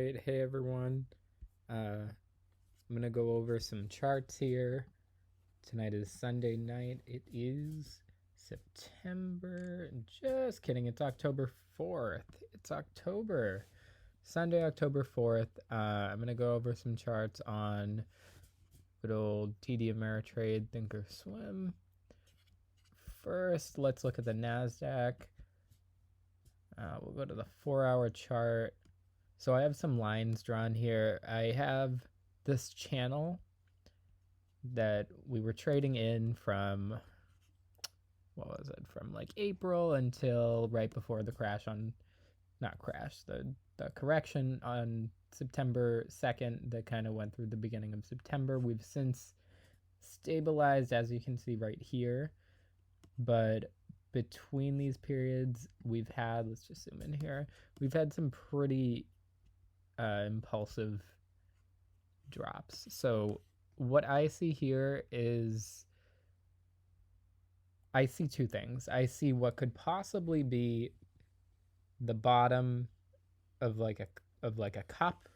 right, hey everyone. I'm gonna go over some charts here. Tonight is Sunday night. It is September. Just kidding. It's October 4th. It's October. Sunday, October 4th. I'm gonna go over some charts on good old TD Ameritrade Thinkorswim. First, let's look at the NASDAQ. We'll go to the 4-hour chart. So I have some lines drawn here. I have this channel that we were trading in from, what was it, from like April until right before the crash on, not crash, the correction on September 2nd that kind of went through the beginning of September. We've since stabilized, as you can see right here, but between these periods we've had, let's just zoom in here, we've had some pretty impulsive drops. So what I see here is I see two things. I see what could possibly be the bottom of like a cup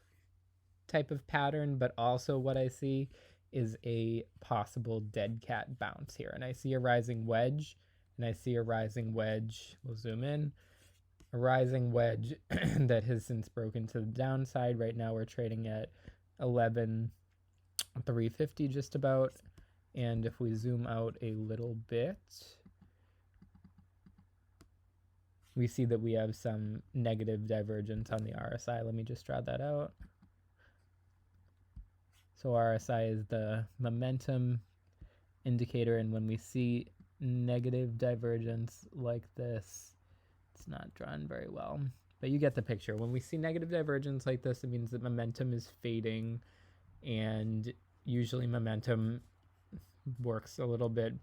type of pattern, but also what I see is a possible dead cat bounce here. And I see a rising wedge, and I see a rising wedge. We'll zoom in. A rising wedge that has since broken to the downside. Right now we're trading at 11,350 just about. And if we zoom out a little bit, we see that we have some negative divergence on the RSI. Let me just draw that out. So RSI is the momentum indicator, and when we see negative divergence like this, it's not drawn very well, but you get the picture. When we see negative divergence like this, it means that momentum is fading, and usually momentum works a little bit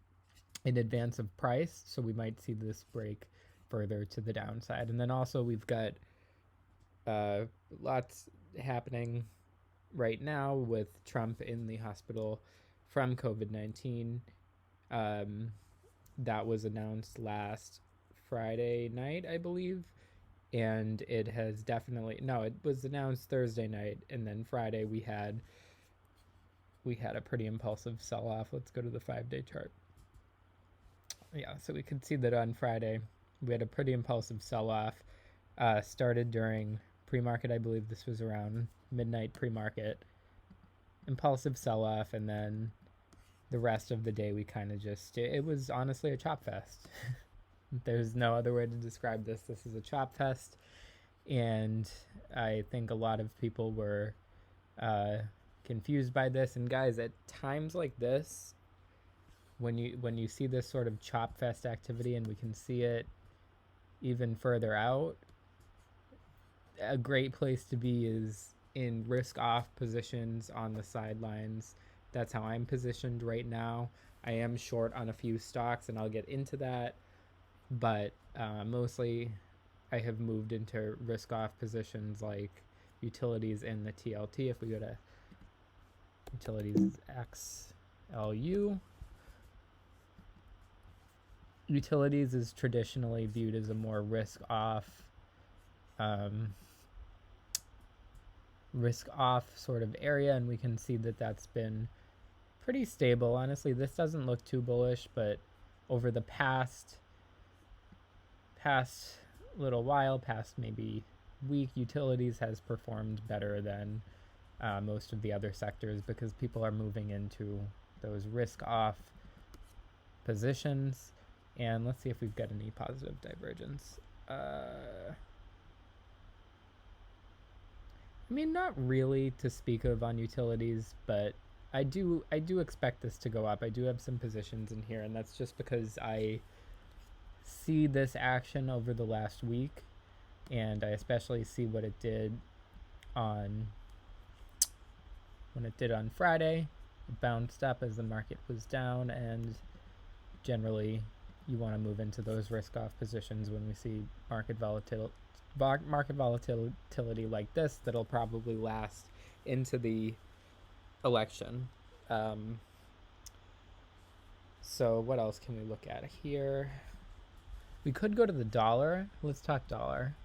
in advance of price, so we might see this break further to the downside. And then also we've got lots happening right now with Trump in the hospital from COVID-19. That was announced last Friday night, I believe, and it has definitely, no, it was announced Thursday night, and then Friday we had a pretty impulsive sell-off. Let's go to the 5-day chart. Yeah, so we could see that on Friday we had a pretty impulsive sell-off. Started during pre-market, I believe this was around midnight pre-market. Impulsive sell-off, and then the rest of the day we kind of just, it was honestly a chop fest. There's no other way to describe this. This is a chop fest, and I think a lot of people were confused by this. And guys, at times like this, when you see this sort of chop fest activity, and we can see it even further out, a great place to be is in risk off positions on the sidelines. That's how I'm positioned right now. I am short on a few stocks, and I'll get into that, but mostly I have moved into risk off positions like utilities and the TLT. If we go to utilities XLU, utilities is traditionally viewed as a more risk off sort of area, and we can see that that's been pretty stable. Honestly, this doesn't look too bullish, but over the past little while, past maybe week, utilities has performed better than most of the other sectors, because people are moving into those risk off positions. And let's see if we've got any positive divergence. I mean, not really to speak of on utilities, but I do expect this to go up. I do have some positions in here, and that's just because I see this action over the last week, and I especially see what it did on Friday. It bounced up as the market was down, and generally you want to move into those risk off positions when we see market volatility like this that'll probably last into the election. So what else can we look at here? We could go to the dollar. Let's talk dollar.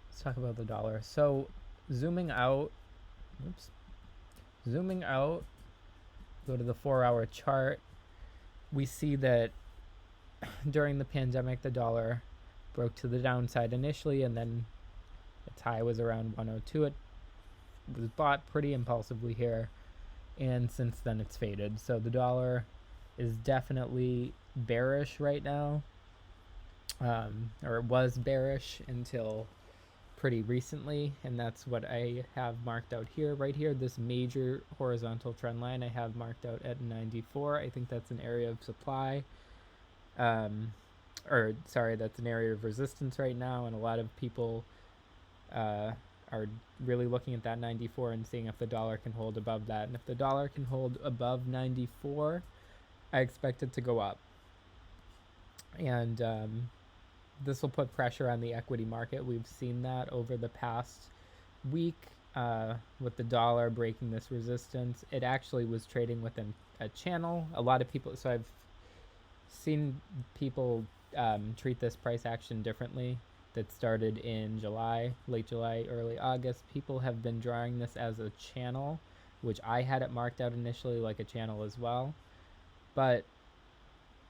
Let's talk about the dollar. So zooming out, go to the 4-hour chart, we see that during the pandemic, the dollar broke to the downside initially, and then its high was around 102. It was bought pretty impulsively here, and since then it's faded. So the dollar is definitely bearish right now, or it was bearish until pretty recently, and that's what I have marked out here. Right here, this major horizontal trend line I have marked out at 94. I think that's an area of supply, that's an area of resistance right now, and a lot of people are really looking at that 94 and seeing if the dollar can hold above that. And if the dollar can hold above 94, I expect it to go up. And this will put pressure on the equity market. We've seen that over the past week with the dollar breaking this resistance. It actually was trading within a channel. A lot of people, so I've seen people treat this price action differently. That started in July, late July, early August. People have been drawing this as a channel, which I had it marked out initially like a channel as well. But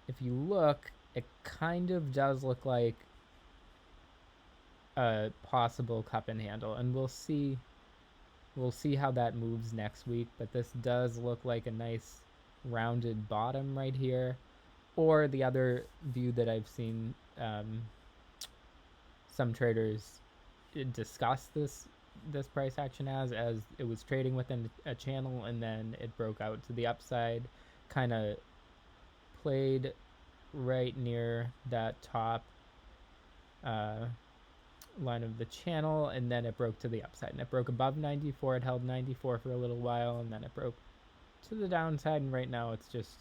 if you look, it kind of does look like a possible cup and handle, and we'll see how that moves next week. But this does look like a nice rounded bottom right here. Or the other view that I've seen some traders discuss this price action as it was trading within a channel, and then it broke out to the upside, kind of played right near that top line of the channel, and then it broke to the upside, and it broke above 94. It held 94 for a little while, and then it broke to the downside, and right now it's just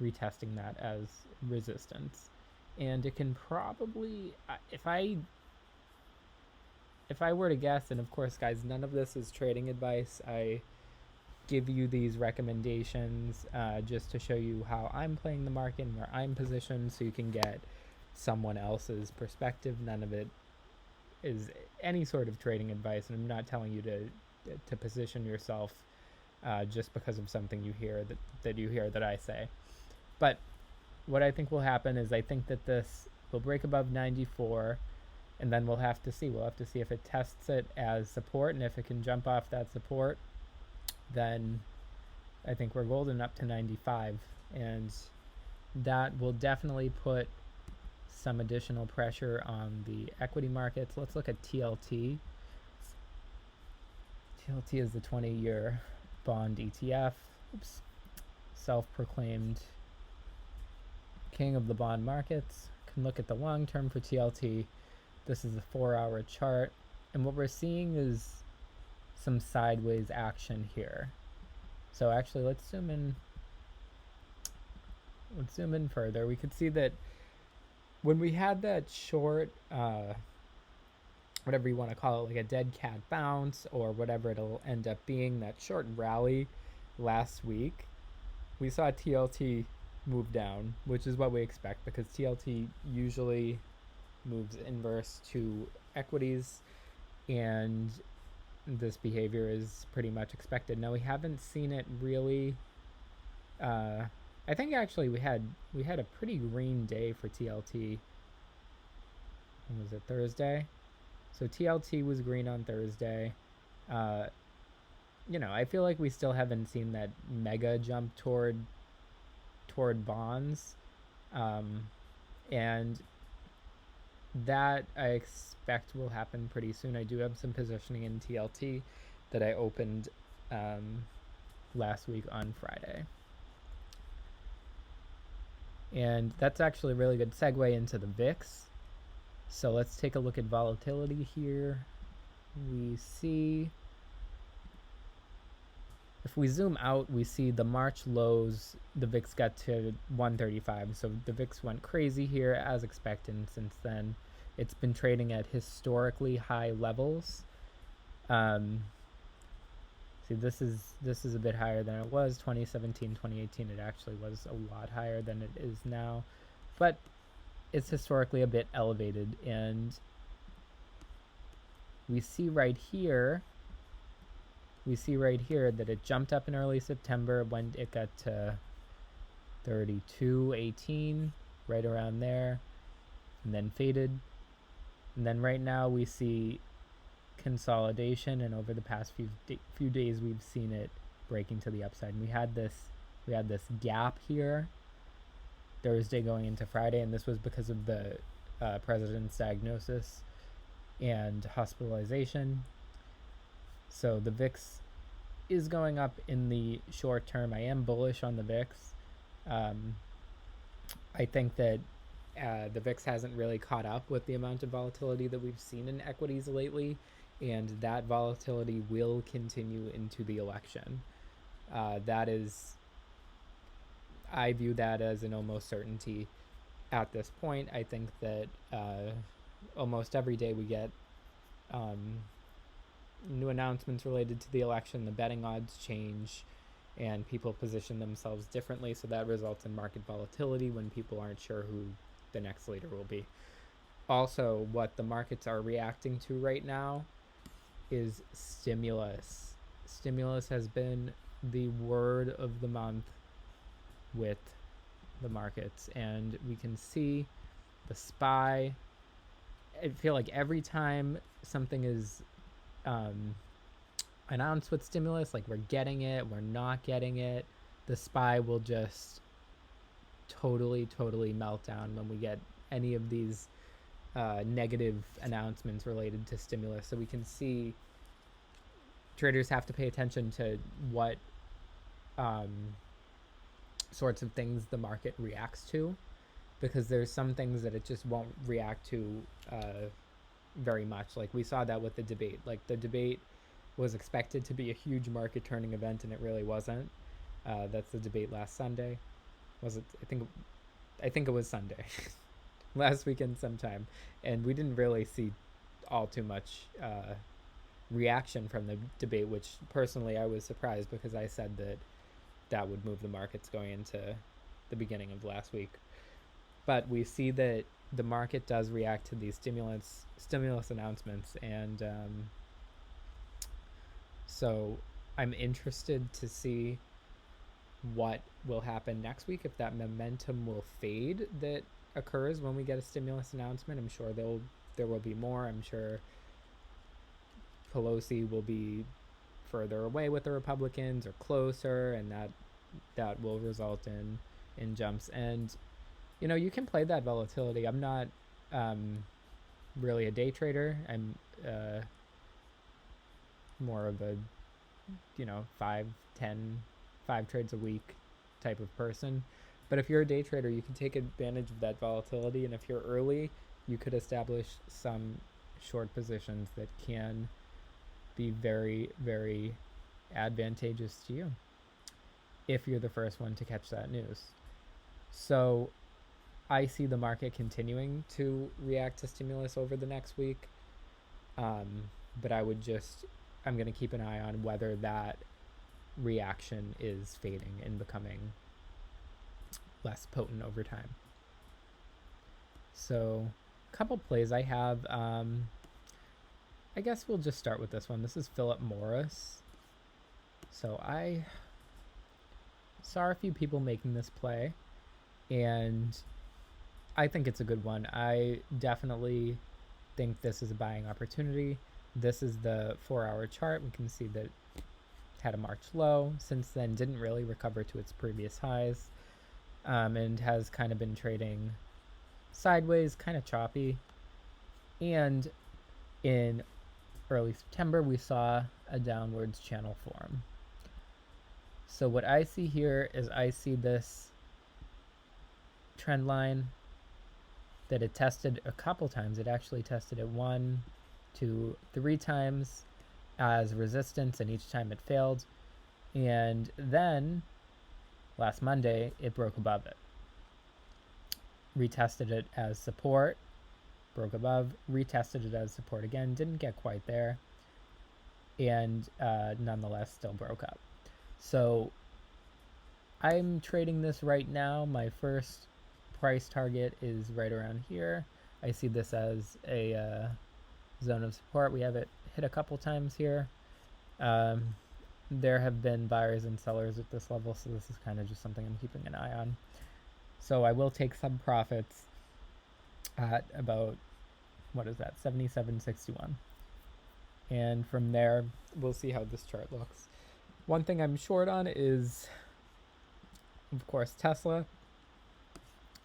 retesting that as resistance. And it can probably, if I were to guess, and of course guys, none of this is trading advice, I give you these recommendations just to show you how I'm playing the market and where I'm positioned, so you can get someone else's perspective. None of it is any sort of trading advice, and I'm not telling you to position yourself just because of something you hear that I say. But what I think will happen is I think that this will break above 94, and then we'll have to see if it tests it as support, and if it can jump off that support, then I think we're golden up to 95, and that will definitely put some additional pressure on the equity markets. Let's look at TLT. TLT is the 20-year bond ETF. Oops. Self-proclaimed king of the bond markets. Can look at the long term for TLT. This is the 4-hour chart, and what we're seeing is some sideways action here. So actually, let's zoom in further. We could see that when we had that short whatever you want to call it, like a dead cat bounce or whatever it'll end up being, that short rally last week, we saw TLT move down, which is what we expect, because TLT usually moves inverse to equities, and this behavior is pretty much expected. Now, we haven't seen it really. I think actually we had a pretty green day for TLT. When was it? Thursday. So TLT was green on Thursday. I feel like we still haven't seen that mega jump toward bonds, and that I expect will happen pretty soon. I do have some positioning in TLT that I opened last week on Friday, and that's actually a really good segue into the VIX. So let's take a look at volatility here. We see, if we zoom out, we see the March lows, the VIX got to 135. So the VIX went crazy here as expected. Since then, it's been trading at historically high levels. See, this is a bit higher than it was. 2017, 2018, it actually was a lot higher than it is now. But it's historically a bit elevated, and we see right here that it jumped up in early September when it got to 32.18, right around there, and then faded. And then right now we see consolidation, and over the past few days we've seen it breaking to the upside. And we had this gap here Thursday going into Friday, and this was because of the president's diagnosis and hospitalization. So the VIX is going up in the short term. I am bullish on the VIX. I think that the VIX hasn't really caught up with the amount of volatility that we've seen in equities lately, and that volatility will continue into the election. I view that as an almost certainty at this point. I think that almost every day we get new announcements related to the election. The betting odds change and people position themselves differently, so that results in market volatility when people aren't sure who the next leader will be. Also, what the markets are reacting to right now is stimulus. Stimulus has been the word of the month with the markets, and we can see the SPY. I feel like every time something is announced with stimulus, like we're getting it, we're not getting it, the SPY will just totally melt down when we get any of these negative announcements related to stimulus. So we can see traders have to pay attention to what sorts of things the market reacts to, because there's some things that it just won't react to very much. Like we saw that with the debate. Like the debate was expected to be a huge market turning event, and it really wasn't. That's the debate last Sunday. Was it? I think it was Sunday. Last weekend sometime. And we didn't really see all too much reaction from the debate, which personally I was surprised, because I said that would move the markets going into the beginning of last week. But we see that the market does react to these stimulus announcements, and so I'm interested to see what will happen next week, if that momentum will fade that occurs when we get a stimulus announcement. I'm sure there will be more. I'm sure Pelosi will be further away with the Republicans or closer, and that will result in jumps. And you can play that volatility. I'm not really a day trader. I'm more of a 5 trades a week type of person. But if you're a day trader, you can take advantage of that volatility, and if you're early, you could establish some short positions that can be very advantageous to you if you're the first one to catch that news. So I see the market continuing to react to stimulus over the next week, but I'm going to keep an eye on whether that reaction is fading and becoming less potent over time. So a couple plays I have. I guess we'll just start with this one. This is Philip Morris. So I saw a few people making this play, and I think it's a good one. I definitely think this is a buying opportunity. This is the 4-hour chart. We can see that it had a March low. Since then, didn't really recover to its previous highs, and has kind of been trading sideways, kind of choppy. And in early September, we saw a downwards channel form. So what I see here is I see this trend line that it tested a couple times. It actually tested it 1, 2, 3 times as resistance, and each time it failed. And then last Monday, it broke above it. Retested it as support, broke above, retested it as support again, didn't get quite there, and nonetheless still broke up. So I'm trading this right now. My first price target is right around here. I see this as a zone of support. We have it hit a couple times here. There have been buyers and sellers at this level, so this is kind of just something I'm keeping an eye on. So I will take some profits at about, what is that, 77.61. And from there, we'll see how this chart looks. One thing I'm short on is, of course, Tesla.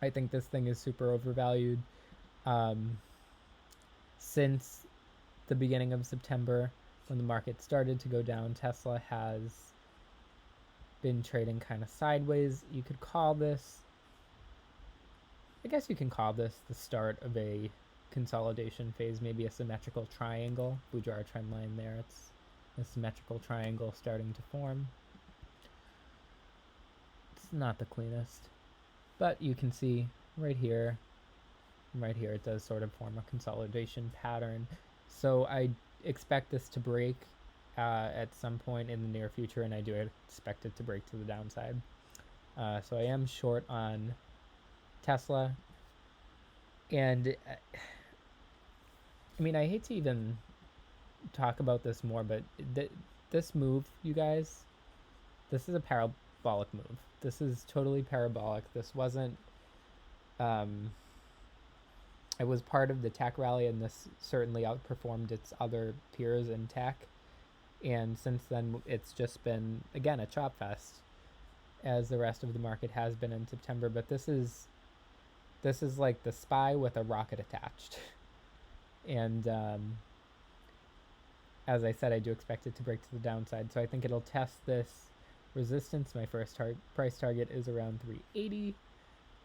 I think this thing is super overvalued. Since the beginning of September, when the market started to go down, Tesla has been trading kind of sideways. You could call this, I guess you can call this the start of a consolidation phase, maybe a symmetrical triangle. If we draw a trend line there, it's a symmetrical triangle starting to form. It's not the cleanest, but you can see right here it does sort of form a consolidation pattern. So I expect this to break at some point in the near future, and I do expect it to break to the downside. So I am short on Tesla. And I mean, I hate to even talk about this more, but this move, you guys, this is a parabolic move. This is totally parabolic. This wasn't, it was part of the tech rally, and this certainly outperformed its other peers in tech. And since then, it's just been, again, a chop fest, as the rest of the market has been in September. But this is like the spy with a rocket attached. And as I said, I do expect it to break to the downside. So I think it'll test this resistance. My first price target is around 380,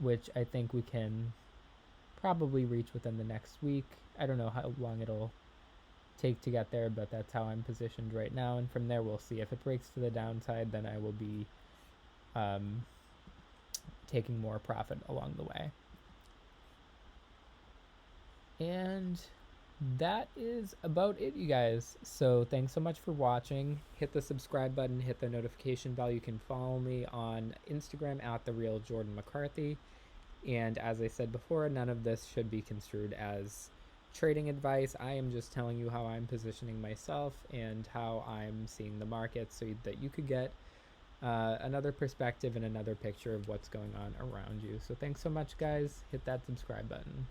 which I think we can probably reach within the next week. I don't know how long it'll take to get there, but that's how I'm positioned right now. And from there, we'll see. If it breaks to the downside, then I will be taking more profit along the way. And that is about it, you guys. So thanks so much for watching. Hit the subscribe button, hit the notification bell. You can follow me on Instagram at @TheRealJordanMcCarthy. And as I said before, none of this should be construed as trading advice. I am just telling you how I'm positioning myself and how I'm seeing the market, so that you could get another perspective and another picture of what's going on around you. So thanks so much, guys. Hit that subscribe button.